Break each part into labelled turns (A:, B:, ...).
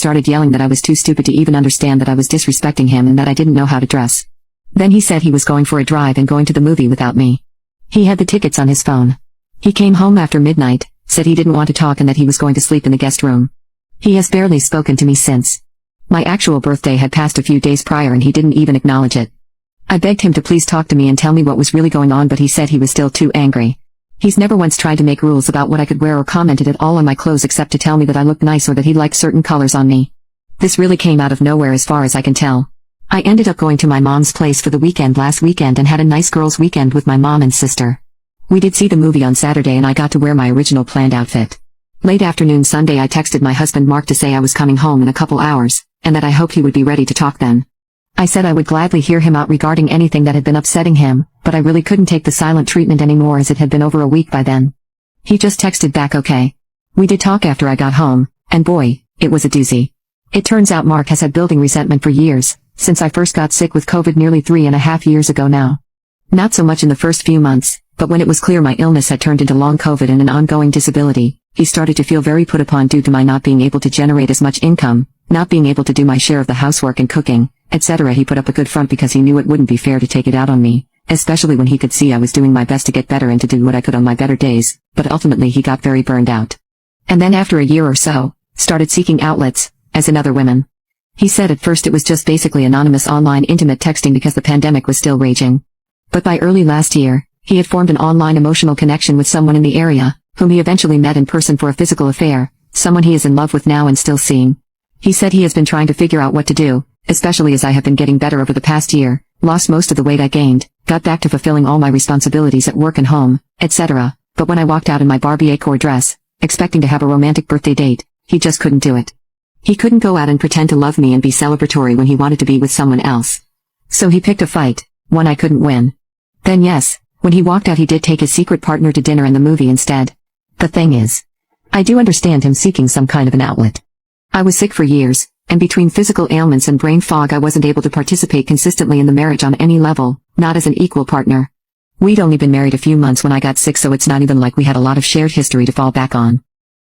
A: started yelling that I was too stupid to even understand that I was disrespecting him and that I didn't know how to dress. Then he said he was going for a drive and going to the movie without me. He had the tickets on his phone. He came home after midnight, said he didn't want to talk and that he was going to sleep in the guest room. He has barely spoken to me since. My actual birthday had passed a few days prior and he didn't even acknowledge it. I begged him to please talk to me and tell me what was really going on, but he said he was still too angry. He's never once tried to make rules about what I could wear or commented at all on my clothes except to tell me that I looked nice or that he liked certain colors on me. This really came out of nowhere as far as I can tell. I ended up going to my mom's place for the weekend last weekend and had a nice girls' weekend with my mom and sister. We did see the movie on Saturday and I got to wear my original planned outfit. Late afternoon Sunday I texted my husband Mark to say I was coming home in a couple hours, and that I hoped he would be ready to talk then. I said I would gladly hear him out regarding anything that had been upsetting him, but I really couldn't take the silent treatment anymore as it had been over a week by then. He just texted back okay. We did talk after I got home, and boy, it was a doozy. It turns out Mark has had building resentment for years, since I first got sick with COVID nearly 3.5 years ago now. Not so much in the first few months, but when it was clear my illness had turned into long COVID and an ongoing disability, he started to feel very put upon due to my not being able to generate as much income, not being able to do my share of the housework and cooking, etc. He put up a good front because he knew it wouldn't be fair to take it out on me, especially when he could see I was doing my best to get better and to do what I could on my better days, but ultimately he got very burned out. And then after a year or so, started seeking outlets, as in other women. He said at first it was just basically anonymous online intimate texting because the pandemic was still raging. But by early last year, he had formed an online emotional connection with someone in the area, whom he eventually met in person for a physical affair, someone he is in love with now and still seeing. He said he has been trying to figure out what to do, especially as I have been getting better over the past year, lost most of the weight I gained, got back to fulfilling all my responsibilities at work and home, etc. But when I walked out in my Barbie Acorn dress, expecting to have a romantic birthday date, he just couldn't do it. He couldn't go out and pretend to love me and be celebratory when he wanted to be with someone else. So he picked a fight, one I couldn't win. Then yes, when he walked out he did take his secret partner to dinner and the movie instead. The thing is, I do understand him seeking some kind of an outlet. I was sick for years, and between physical ailments and brain fog I wasn't able to participate consistently in the marriage on any level, not as an equal partner. We'd only been married a few months when I got sick, so it's not even like we had a lot of shared history to fall back on.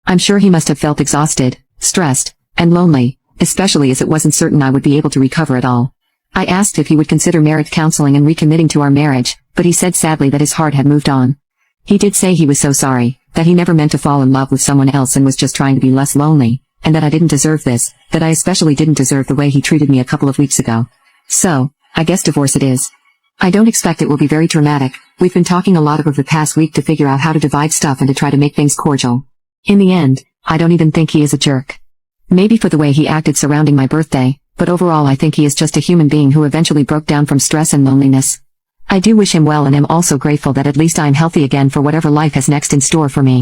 A: I'm sure he must have felt exhausted, stressed, and lonely, especially as it wasn't certain I would be able to recover at all. I asked if he would consider marriage counseling and recommitting to our marriage, but he said sadly that his heart had moved on. He did say he was so sorry, that he never meant to fall in love with someone else and was just trying to be less lonely, and that I didn't deserve this, that I especially didn't deserve the way he treated me a couple of weeks ago. So, I guess divorce it is. I don't expect it will be very dramatic. We've been talking a lot over the past week to figure out how to divide stuff and to try to make things cordial. In the end, I don't even think he is a jerk. Maybe for the way he acted surrounding my birthday, but overall I think he is just a human being who eventually broke down from stress and loneliness. I do wish him well and am also grateful that at least I am healthy again for whatever life has next in store for me.